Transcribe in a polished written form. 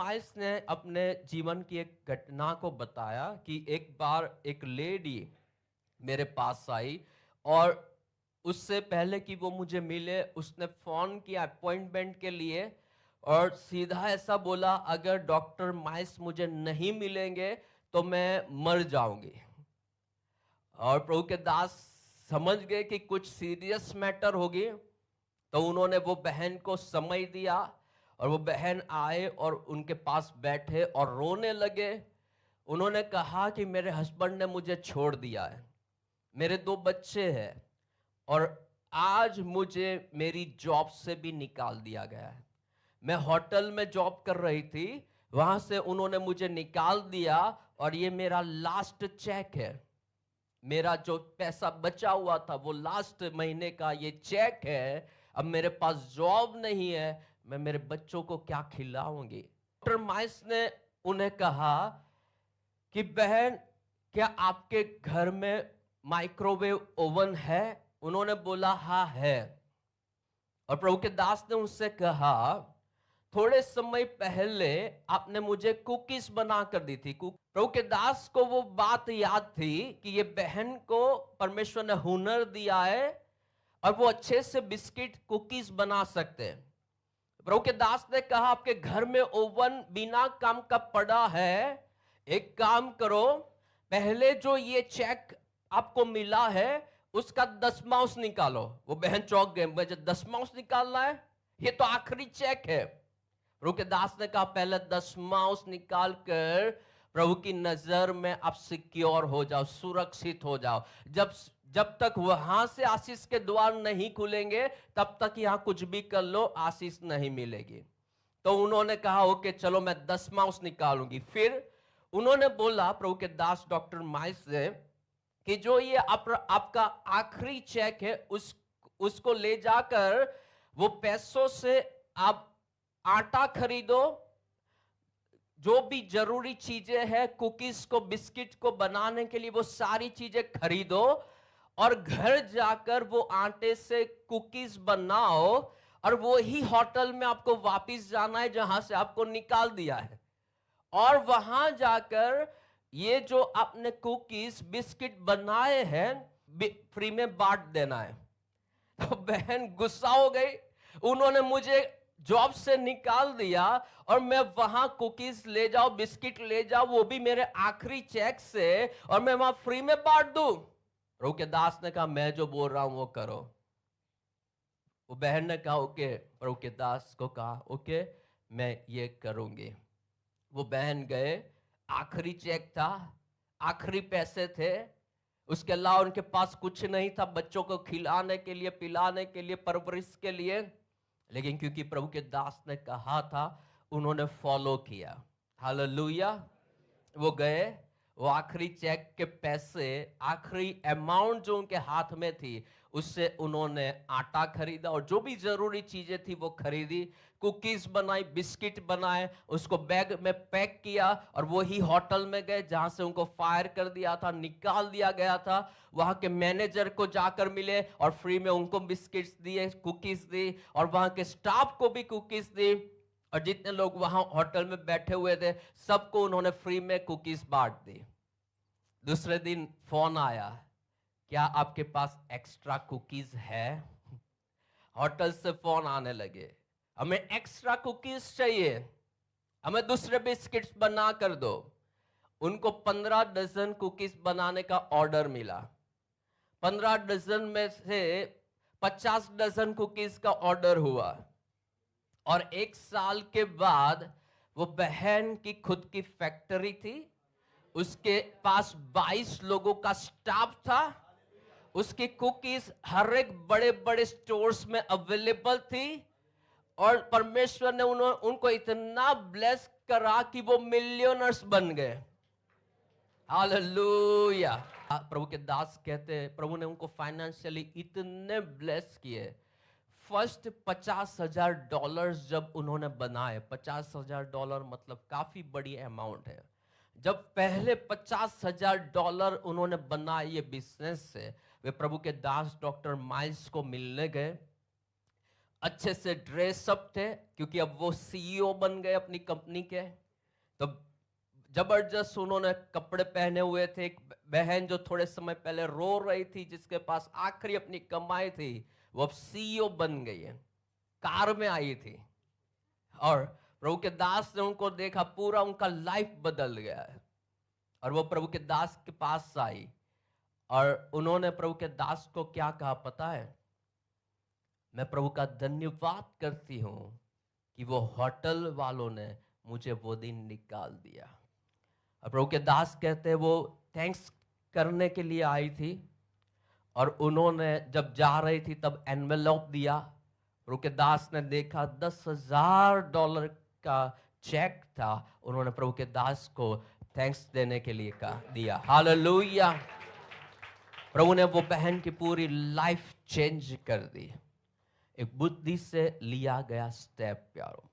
Miles ने अपने जीवन की एक घटना को बताया कि एक बार एक लेडी मेरे पास आई और उससे पहले कि वो मुझे मिले उसने फोन किया अपॉइंटमेंट के लिए और सीधा ऐसा बोला, अगर डॉक्टर माइल्स मुझे नहीं मिलेंगे तो मैं मर जाऊंगी। और प्रभु के दास समझ गए कि कुछ सीरियस मैटर होगी, तो उन्होंने वो बहन को समय दिया और वो बहन आए और उनके पास बैठे और रोने लगे। उन्होंने कहा कि मेरे हस्बैंड ने मुझे छोड़ दिया है, मेरे 2 बच्चे हैं और आज मुझे मेरी जॉब से भी निकाल दिया गया है। मैं होटल में जॉब कर रही थी, वहां से उन्होंने मुझे निकाल दिया और ये मेरा लास्ट चेक है। मेरा जो पैसा बचा हुआ था वो लास्ट महीने का ये चेक है। अब मेरे पास जॉब नहीं है, मैं मेरे बच्चों को क्या खिलाऊंगी। डॉक्टर माइस ने उन्हें कहा कि बहन, क्या आपके घर में माइक्रोवेव ओवन है? उन्होंने बोला हाँ है। और प्रभु के दास ने उससे कहा, थोड़े समय पहले आपने मुझे कुकीज बना कर दी थी। प्रभु के दास को वो बात याद थी कि ये बहन को परमेश्वर ने हुनर दिया है और वो अच्छे से बिस्किट कुकीज बना सकते हैं। प्रभु के दास ने कहा, आपके घर में ओवन बिना काम का पड़ा है, एक काम करो, पहले जो ये चेक आपको मिला है उसका 10वांश निकालो। वो बहन चौंक गए, मुझे 10वांश निकालना है, ये तो आखिरी चेक है। प्रभु के दास ने कहा, पहले 10वांश निकाल कर प्रभु की नजर में आप सिक्योर हो जाओ, सुरक्षित हो जाओ। जब तक वहां से आशीष के द्वार नहीं खुलेंगे तब तक यहां कुछ भी कर लो, आशीष नहीं मिलेगी। तो उन्होंने कहा ओके चलो मैं 10वांश निकालूंगी। फिर उन्होंने बोला प्रभु के दास डॉक्टर माइल्स से कि जो ये आपका आखिरी चेक है उसको ले जाकर वो पैसों से आप आटा खरीदो, जो भी जरूरी चीजें हैं कुकीज को बिस्किट को बनाने के लिए वो सारी चीजें खरीदो और घर जाकर वो आटे से कुकीज बनाओ और वो ही होटल में आपको वापस जाना है जहां से आपको निकाल दिया है, और वहां जाकर ये जो आपने कुकीज बिस्किट बनाए हैं फ्री में बांट देना है। तो बहन गुस्सा हो गई, उन्होंने मुझे जॉब से निकाल दिया और मैं वहां कुकीज ले जाओ बिस्किट ले जाओ वो भी मेरे आखिरी चेक से और मैं वहां फ्री में बांट दूं। प्रभु के दास ने कहा मैं जो बोल रहा हूं वो करो। वो बहन ने कहा ओके, प्रभु के दास को कहा ओके मैं ये करूंगी। वो बहन गए, आखिरी चेक था, आखिरी पैसे थे, उसके अलावा उनके पास कुछ नहीं था बच्चों को खिलाने के लिए, पिलाने के लिए, परवरिश के लिए। लेकिन क्योंकि प्रभु के दास ने कहा था उन्होंने फॉलो किया। हालेलुया। वो गए, वो आखिरी चेक के पैसे, आखिरी अमाउंट जो उनके हाथ में थी उससे उन्होंने आटा खरीदा और जो भी जरूरी चीजें थी वो खरीदी, कुकीज बनाई, बिस्किट बनाए, उसको बैग में पैक किया और वो ही होटल में गए जहां से उनको फायर कर दिया था, निकाल दिया गया था। वहां के मैनेजर को जाकर मिले और फ्री में उनको बिस्किट्स दिए, कुकीज दी और वहां के स्टाफ को भी कुकीज दी और जितने लोग वहां होटल में बैठे हुए थे सबको उन्होंने फ्री में कुकीज बांट दी। दूसरे दिन फोन आया, क्या आपके पास एक्स्ट्रा कुकीज है? होटल से फोन आने लगे, हमें एक्स्ट्रा कुकीज चाहिए, हमें दूसरे बिस्किट्स बना कर दो। उनको 15 डजन कुकीज बनाने का ऑर्डर मिला। 15 डजन में से 50 डजन कुकीज का ऑर्डर हुआ और 1 साल के बाद वो बहन की खुद की फैक्ट्री थी, उसके पास 22 लोगों का स्टाफ था, उसकी कुकीज हर एक बड़े बड़े स्टोर्स में अवेलेबल थी और परमेश्वर ने उनको इतना ब्लेस करा कि वो मिलियनर्स बन गए। हालेलुया। प्रभु के दास कहते हैं प्रभु ने उनको फाइनेंशियली इतने ब्लेस किए। फर्स्ट $50,000 जब उन्होंने बनाए, $50,000 मतलब काफी बड़ी अमाउंट है। जब पहले $50,000 उन्होंने बनाए ये बिजनेस से, वे प्रभु के दास डॉक्टर माइल्स को मिलने गए। अच्छे से ड्रेस अप थे, क्योंकि अब वो सीईओ बन गए अपनी कंपनी के। तो जबरदस्त उन्होंने कपड़े पहने हुए थे। एक बहन जो थोड़े समय पहले रो रही थी, जिसके पास आखिरी अपनी कमाई थी, वो अब सीईओ बन गई है, कार में आई थी। और प्रभु के दास ने उनको देखा, पूरा उनका लाइफ बदल गया है। और वो प्रभु के दास के पास आई और उन्होंने प्रभु के दास को क्या कहा पता है? मैं प्रभु का धन्यवाद करती हूं कि वो होटल वालों ने मुझे वो दिन निकाल दिया। और प्रभु के दास कहते हैं वो थैंक्स करने के लिए आई थी, और उन्होंने जब जा रही थी तब एनवेलप दिया। प्रभु के दास ने देखा $10,000 का चेक था। उन्होंने प्रभु के दास को थैंक्स देने के लिए दिया। हालेलुया। प्रभु ने वो बहन की पूरी लाइफ चेंज कर दी। एक बुद्धि से लिया गया स्टेप प्यारो।